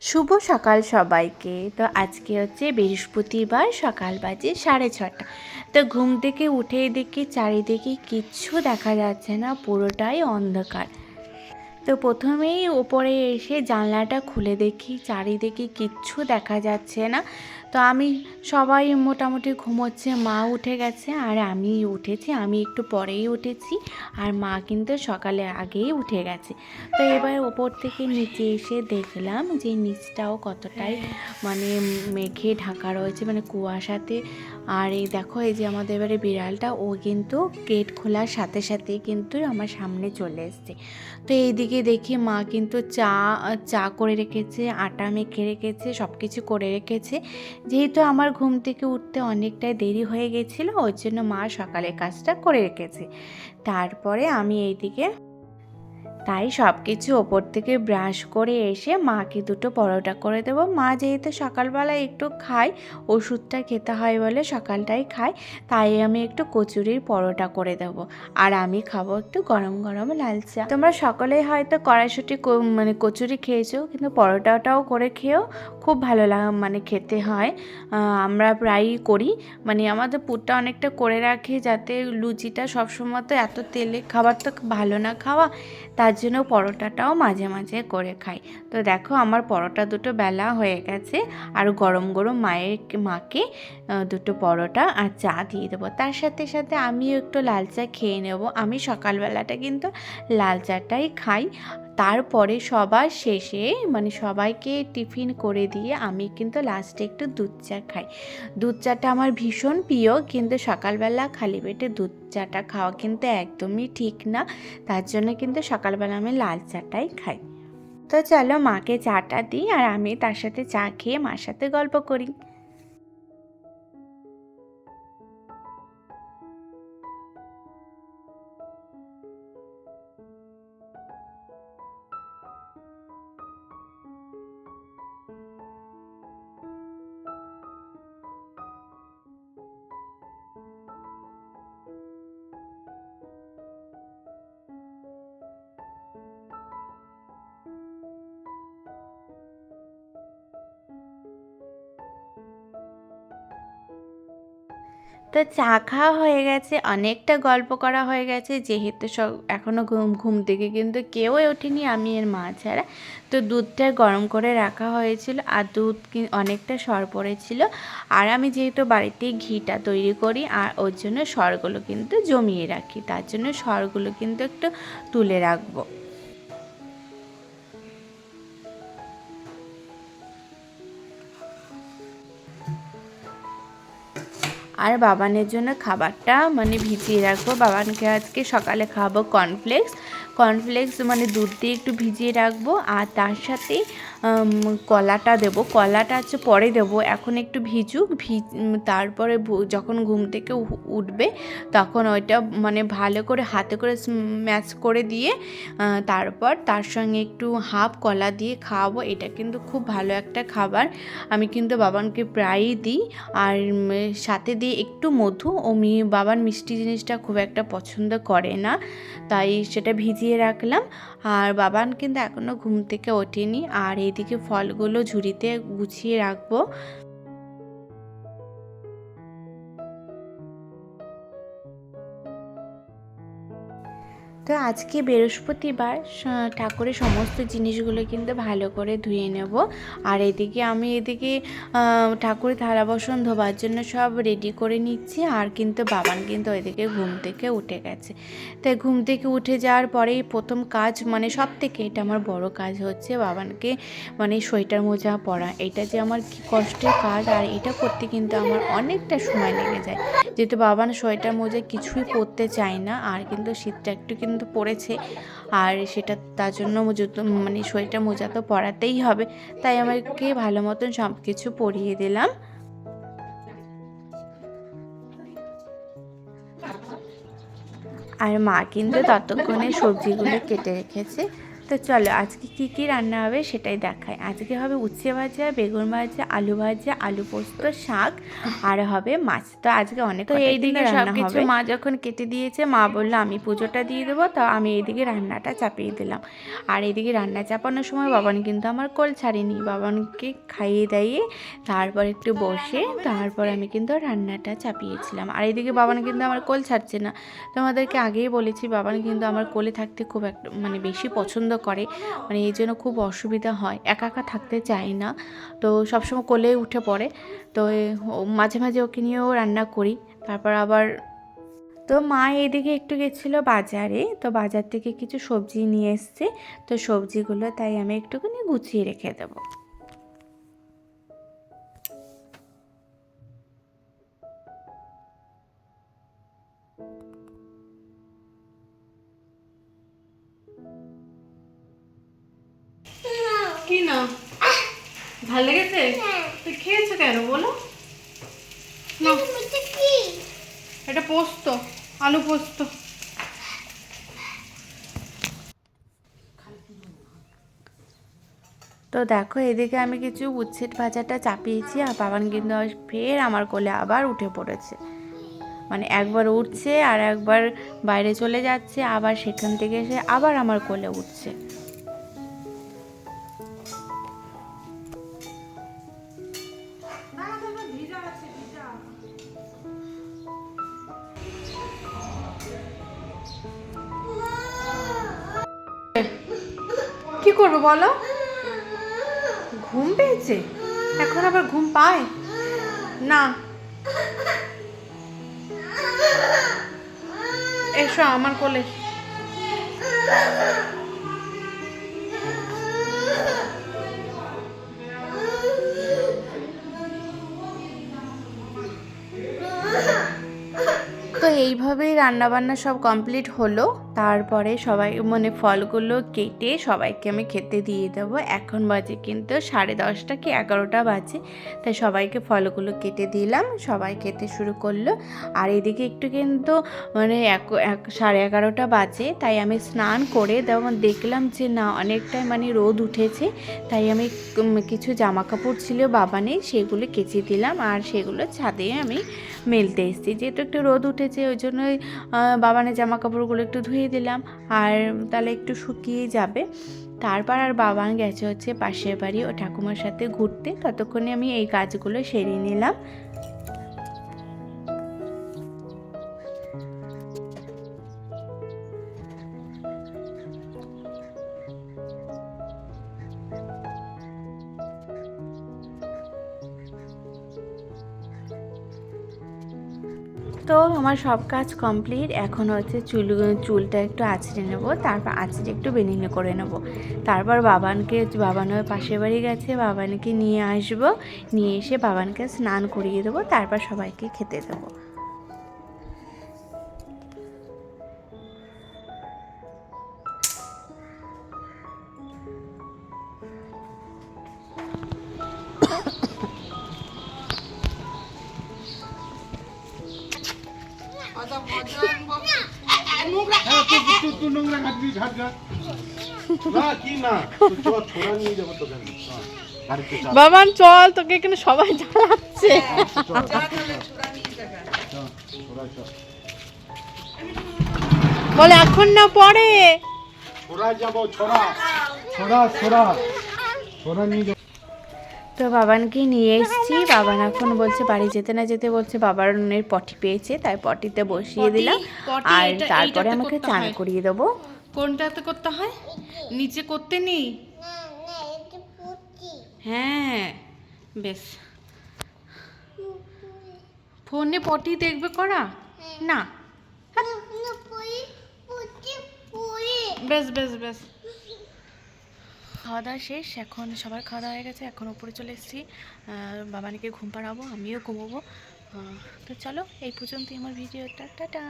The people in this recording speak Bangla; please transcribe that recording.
শুভ সকাল সবাইকে। তো আজকে হচ্ছে বৃহস্পতিবার, সকাল বাজে 6:30। তো ঘুম থেকে উঠেই দেখি চারিদিকে কিচ্ছু দেখা যাচ্ছে না, পুরোটাই অন্ধকার। তো প্রথমেই ওপরে এসে জানলাটা খুলে দেখি চারিদিকে কিচ্ছু দেখা যাচ্ছে না। তো আমি সবাই মোটামুটি ঘুমোচ্ছে, মা উঠে গেছে আর আমি উঠেছি, আমি একটু পরেই উঠেছি আর মা কিন্তু সকালে আগেই উঠে গেছে। তো এবার ওপর থেকে নিচে এসে দেখলাম যে নিচটাও কতটাই মানে মেঘে ঢাকা রয়েছে, মানে কুয়াশাতে। আর এই দেখো, এই যে আমাদের এবারে বিড়ালটা, ও কিন্তু গেট খোলার সাথে সাথে কিন্তু আমার সামনে চলে এসছে। তো এইদিকে দেখি মা কিন্তু চা করে রেখেছে, আটা মেখে রেখেছে, সব কিছু করে রেখেছে। যেহেতু আমার ঘুম থেকে উঠতে অনেকটাই দেরি হয়ে গেছিলো, ওই জন্য মা সকালে কাজটা করে রেখেছে। তারপরে আমি এইদিকে তাই সব কিছু ওপর থেকে ব্রাশ করে এসে মাকে দুটো পরোটা করে দেবো। মা যেহেতু সকালবেলা একটু খায়, ওষুধটা খেতে হয় বলে সকালটাই খায়, তাই আমি একটু কচুরির পরোটা করে দেবো। আর আমি খাবো একটু গরম গরম লাল চা। তোমরা সকলেই হয়তো কড়াইশুঁটি মানে কচুরি খেয়েছো, কিন্তু পরোটাটাও করে খেয়েও খুব ভালো মানে খেতে হয়। আমরা প্রায়ই করি, মানে আমাদের পুরটা অনেকটা করে রাখি যাতে লুচিটা সবসময় তো এত তেলে খাবার তো ভালো না খাওয়া, তার জন্য পরোটাটাও মাঝে মাঝে করে খাই। তো দেখো, আমার পরোটা দুটো বেলা হয়ে গেছে আর গরম গরম মাকে দুটো পরোটা আর চা দিয়ে দেবো। তার সাথে সাথে আমিও একটু লাল চা খেয়ে নেব। আমি সকালবেলাটা কিন্তু লাল চাটাই খাই। তারপরে সবার শেষে মানে সবাইকে টিফিন করে দিয়ে আমি কিন্তু লাস্টে একটু দুধ চা খাই। দুধ চাটা আমার ভীষণ প্রিয়, কিন্তু সকালবেলা খালি পেটে দুধ চাটা খাওয়া কিন্তু একদমই ঠিক না। তার জন্য কিন্তু সকালবেলা আমি লাল চাটাই খাই। তো চলো মাকে চাটা দিই আর আমি তার সাথে চা খেয়ে মার সাথে গল্প করি। তো চা খাওয়া হয়ে গেছে, অনেকটা গল্প করা হয়ে গেছে, যেহেতু সব এখনও ঘুম থেকে কিন্তু কেউই ওঠেনি আমি আর মা ছাড়া। তো দুধটা গরম করে রাখা হয়েছিল আর দুধ অনেকটা সর পড়েছিল। আর আমি যেহেতু বাড়িতে ঘিটা তৈরি করি আর ওর জন্য সরগুলো কিন্তু জমিয়ে রাখি, তার জন্য সরগুলো কিন্তু একটু তুলে রাখবো। আর বাবানের জন্য খাবারটা মানে ভিজিয়ে রাখবো। বাবানকে আজকে সকালে খাওয়াবো কর্নফ্লেক্স মানে দুধ দিয়ে একটু ভিজিয়ে রাখবো। আর তার সাথে কলাটা দেবো। কলাটা হচ্ছে পরে দেবো, এখন একটু ভিজুক, তারপরে যখন ঘুম থেকে উঠবে তখন ওইটা মানে ভালো করে হাতে করে ম্যাশ করে দিয়ে তারপর তার সঙ্গে একটু হাফ কলা দিয়ে খাওয়াবো। এটা কিন্তু খুব ভালো একটা খাবার, আমি কিন্তু বাবানকে প্রায়ই দিই। আর সাথে দিয়ে একটু মধু, বাবার মিষ্টি জিনিসটা খুব একটা পছন্দ করে না, তাই সেটা ভিজিয়ে রাখলাম। আর বাবান কিন্তু এখনও ঘুম থেকে ওঠেনি। আর এইদিকে ফলগুলো ঝুড়িতে গুছিয়ে রাখবো। তো আজকে বৃহস্পতিবার, ঠাকুরের সমস্ত জিনিসগুলো কিন্তু ভালো করে ধুয়ে নেব। আর এদিকে ঠাকুরের থালা বাসন ধোবার জন্য সব রেডি করে নিচ্ছি। আর কিন্তু বাবান কিন্তু ওইদিকে ঘুম থেকে উঠে গেছে। তাই ঘুম থেকে উঠে যাওয়ার পরেই প্রথম কাজ, মানে সব থেকে এটা আমার বড় কাজ হচ্ছে বাবানকে মানে সোয়েটার মোজা পরা। এটা যে আমার কি কষ্টের কাজ, আর এটা করতে কিন্তু আমার অনেকটা সময় লেগে যায়, যেহেতু বাবান সোয়েটার মোজা কিছুই পরতে চায় না। আর কিন্তু শীতটা একটু কিন্তু পড়েছে, আর সেটা তার জন্য মানে সোয়েটার মোজা তো পরাতেই হবে, তাই আমাকে ভালো মতন সব কিছু পরিয়ে দিলাম। আর মা কিন্তু ততক্ষণে সবজিগুলো কেটে রেখেছে। তো চলো আজকে কি কি রান্না হবে সেটাই দেখাই। আজকে হবে উচ্ছে ভাজা, বেগুন ভাজা, আলু পোস্ত, শাক আর হবে মাছ। তো আজকে অনেক, তো এইদিকে সব কিছু মা যখন কেটে দিয়েছে, মা বললো আমি পুজোটা দিয়ে দেবো, তো আমি এইদিকে রান্নাটা চাপিয়ে দিলাম। আর এইদিকে রান্না চাপানোর সময় বাবান কিন্তু আমার কোল ছাড়েনি, বাবানকে খাইয়ে দাইয়ে তারপর একটু বসে তারপর আমি কিন্তু রান্নাটা চাপিয়েছিলাম। আর এইদিকে বাবান কিন্তু আমার কোল ছাড়ছে না। তোমাদেরকে আগেই বলেছি বাবান কিন্তু আমার কোলে থাকতে খুব একটা মানে বেশি পছন্দ করে, মানে এই জন্য খুব অসুবিধা হয়, একা একা থাকতে চায় না, তো সবসময় কোলে উঠে পড়ে। তো মাঝে মাঝে ওকে নিয়েও রান্না করি। তারপর আবার তো মা এদিকে একটু গেছিলো বাজারে, তো বাজার থেকে কিছু সবজি নিয়ে এসছে, তো সবজিগুলো তাই আমি একটুখানি গুছিয়ে রেখে দেবো। কি না ভাল লেগেছে? তুই খেয়েছো কেন বলো? এটা পোস্ত, আলু পোস্ত। তো দেখো এদিকে আমি কিছু উচ্ছেদ ভাজাটা চাপিয়েছি, আর বাবান কিন্তু ফের আমার কোলে আবার উঠে পড়েছে, মানে একবার উঠছে আর একবার বাইরে চলে যাচ্ছে, আবার সেখান থেকে এসে আবার আমার কোলে উঠছে। কি করবো বলো? ঘুম পেয়েছে? এখন আবার ঘুম পায় না। এসো আমার কোলে। তো এইভাবেই রান্নাবান্না সব কমপ্লিট হলো। তারপরে সবাই মানে ফলগুলো কেটে সবাইকে আমি খেতে দিয়ে দেবো। এখন বাজে কিন্তু 10:30 কি 11টা বাজে, তাই সবাইকে ফলগুলো কেটে দিলাম, সবাই খেতে শুরু করলো। আর এদিকে একটু কিন্তু মানে 11:30 বাজে, তাই আমি স্নান করে তেমন দেখলাম যে না অনেকটাই মানে রোদ উঠেছে, তাই আমি কিছু জামা কাপড় ছিল বাবানের, সেগুলো কেচে দিলাম আর সেগুলো ছাদে আমি মেলতে এসেছি। যেহেতু একটু রোদ উঠেছে ওই জন্যই বাবানের জামা কাপড়গুলো একটু ধুয়ে দিলাম, আর তাহলে একটু শুকিয়ে যাবে। তারপর আর বাবান গেছে হচ্ছে পাশের বাড়ি ও ঠাকুমার সাথে ঘুরতে, ততক্ষণে আমি এই কাজগুলো সেরে নিলাম। তো আমার সব কাজ কমপ্লিট। এখন হচ্ছে চুলটা একটু আঁচড়ে নেব, তারপর আঁচড়ে একটু বেনিনে করে নেব। তারপর বাবান পাশের বাড়ি গেছে, বাবানকে নিয়ে আসবো, নিয়ে এসে বাবানকে স্নান করিয়ে দেবো, তারপর সবাইকে খেতে দেবো। বাবান চল, তোকে এখানে সবাই জ্বালাচ্ছে। বলে এখন না পরে তো বাবানকে নিয়ে এসেছি, বাবান এখন বলছে বাড়ি যেতে না যেতে বলছে বাবার পটি পেয়েছে, তাই পটিতে বসিয়ে দিলাম, আর তারপরে আমাকে চান করিয়ে দেবো। কোনটাতে করতে হয়? নিচে করতে নেই? হ্যাঁ বেশ। ফোনে পটি দেখবে করা না? বেশ বেশ বেশ। খাওয়া দাওয়া শেষ, এখন সবার খাওয়া দাওয়া হয়ে গেছে, এখন উপরে চলে এসেছি, বাবানিকে ঘুম পাড়াবো, আমিও ঘুমোবো। তো চলো এই পর্যন্তই আমার ভিডিওটা, টাটা।